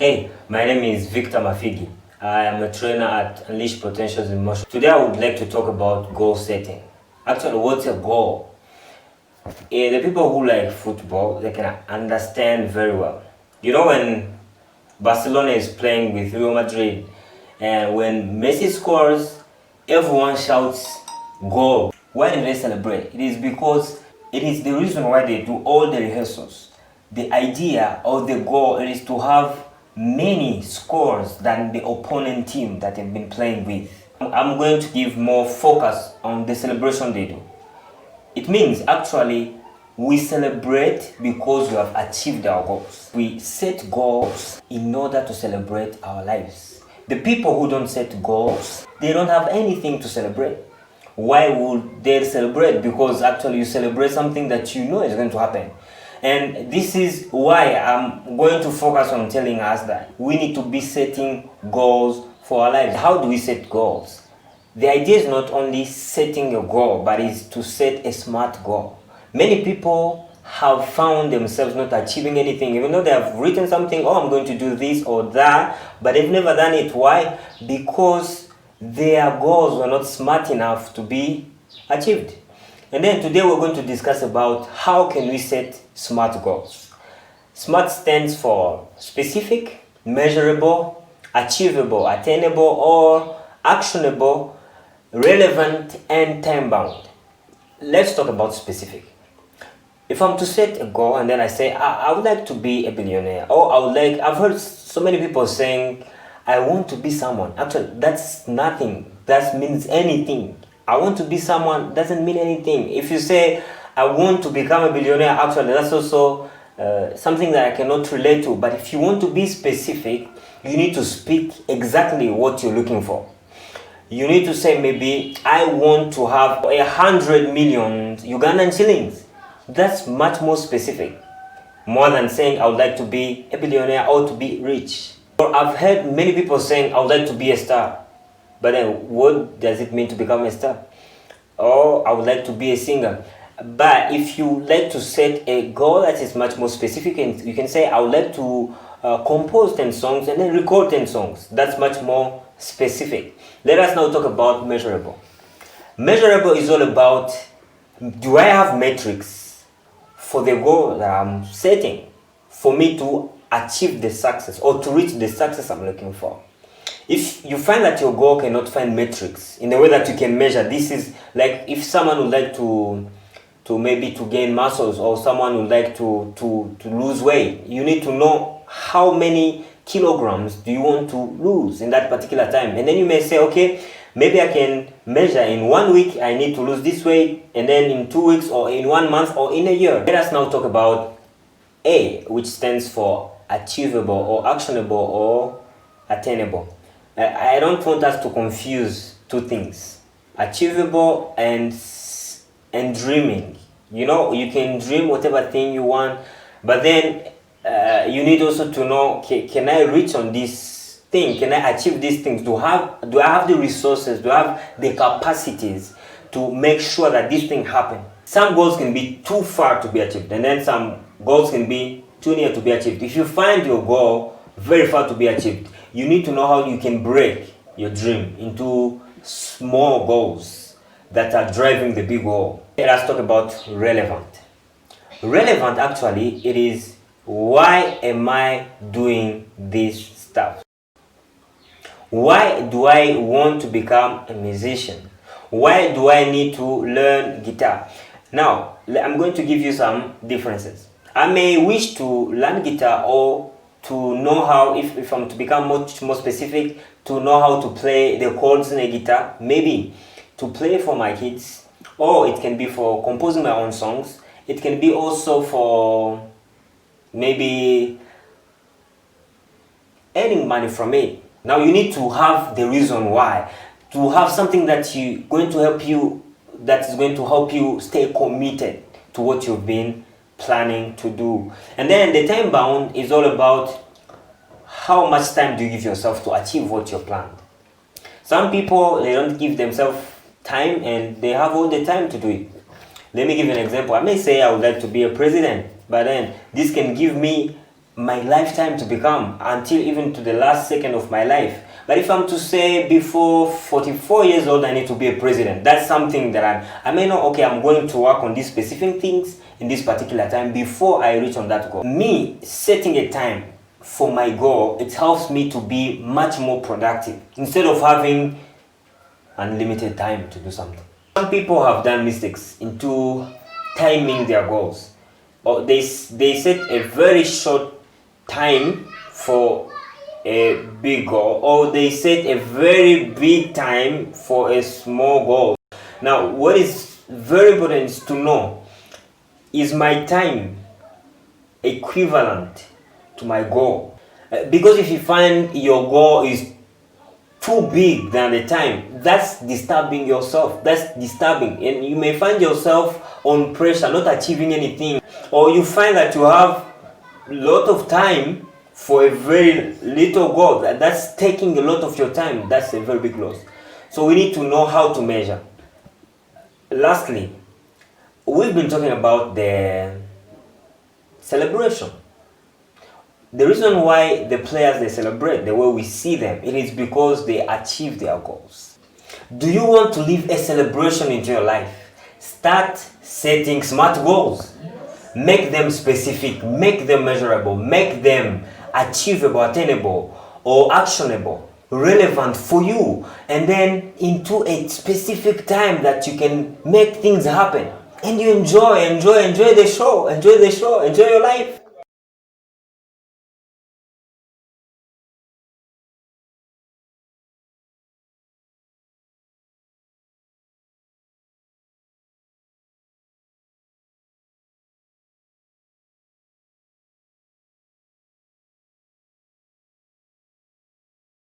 Hey, my name is Victor Mafigi. I am a trainer at Unleash Potentials in Motion. Today I would like to talk about goal setting. Actually, what's a goal? The people who like football, they can understand very well. You know when Barcelona is playing with Real Madrid and when Messi scores, everyone shouts goal. Why do they celebrate? It is because it is the reason why they do all the rehearsals. The idea or the goal is to have many scores than the opponent team that they've been playing with. I'm going to give more focus on the celebration they do. It means actually we celebrate because we have achieved our goals. We set goals in order to celebrate our lives. The people who don't set goals, they don't have anything to celebrate. Why would they celebrate? Because actually you celebrate something that you know is going to happen. And this is why I'm going to focus on telling us that we need to be setting goals for our lives. How do we set goals? The idea is not only setting a goal, but is to set a smart goal. Many people have found themselves not achieving anything, even though they have written something, oh, I'm going to do this or that, but they've never done it. Why? Because their goals were not smart enough to be achieved. And then today we're going to discuss about how can we set SMART goals. SMART stands for specific, measurable, achievable, attainable, or actionable, relevant, and time-bound. Let's talk about specific. If I'm to set a goal and then I say, I would like to be a billionaire, or I've heard so many people saying, I want to be someone. Actually, that's nothing. That means anything. I want to be someone doesn't mean anything. If you say, I want to become a billionaire, actually, that's also something that I cannot relate to. But if you want to be specific, you need to speak exactly what you're looking for. You need to say, maybe, I want to have 100 million Ugandan shillings. That's much more specific. More than saying, I would like to be a billionaire or to be rich. Or I've heard many people saying, I would like to be a star. But then what does it mean to become a star? Or I would like to be a singer. But if you like to set a goal that is much more specific, and you can say, I would like to compose 10 songs and then record 10 songs. That's much more specific. Let us now talk about measurable. Measurable is all about, do I have metrics for the goal that I'm setting for me to achieve the success or to reach the success I'm looking for? If you find that your goal cannot find metrics in a way that you can measure, this is like if someone would like to maybe to gain muscles, or someone would like to lose weight, you need to know how many kilograms do you want to lose in that particular time. And then you may say, okay, maybe I can measure in 1 week I need to lose this weight, and then in 2 weeks or in 1 month or in a year. Let us now talk about A, which stands for achievable or actionable or attainable. I don't want us to confuse two things, achievable and dreaming. You know, you can dream whatever thing you want, but then you need also to know, can I reach on this thing? Can I achieve these things? Do I have the resources? Do I have the capacities to make sure that this thing happen? Some goals can be too far to be achieved, and then some goals can be too near to be achieved. If you find your goal very far to be achieved, you need to know how you can break your dream into small goals that are driving the big goal. Let us talk about relevant. Relevant, actually, it is, why am I doing this stuff? Why do I want to become a musician? Why do I need to learn guitar? Now, I'm going to give you some differences. I may wish to learn guitar, or to know how, if I'm to become much more specific, to know how to play the chords in a guitar, maybe to play for my kids, or it can be for composing my own songs. It can be also for maybe earning money from it. Now you need to have the reason why, to have something that is going to help you stay committed to what you've been planning to do. And then the time bound is all about how much time do you give yourself to achieve what you're planned. Some people, they don't give themselves time and they have all the time to do it. Let me give you an example. I may say I would like to be a president, but then this can give me my lifetime to become, until even to the last second of my life. But if I'm to say before 44 years old I need to be a president, that's something that I may know, okay, I'm going to work on these specific things in this particular time before I reach on that goal. Me setting a time for my goal, it helps me to be much more productive instead of having unlimited time to do something. Some people have done mistakes into timing their goals, or they set a very short time for a big goal, or they set a very big time for a small goal. Now, what is very important is to know, is my time equivalent to my goal? Because if you find your goal is too big than the time, that's disturbing yourself. That's disturbing, and you may find yourself on pressure, not achieving anything, or you find that you have a lot of time for a very little goal. That's taking a lot of your time. That's a very big loss. So we need to know how to measure. Lastly, we've been talking about the celebration. The reason why the players, they celebrate the way we see them, it is because they achieve their goals. Do you want to live a celebration into your life? Start setting smart goals. Make them specific, make them measurable, make them achievable, attainable, or actionable, relevant for you, and then into a specific time that you can make things happen. And you enjoy the show, enjoy your life.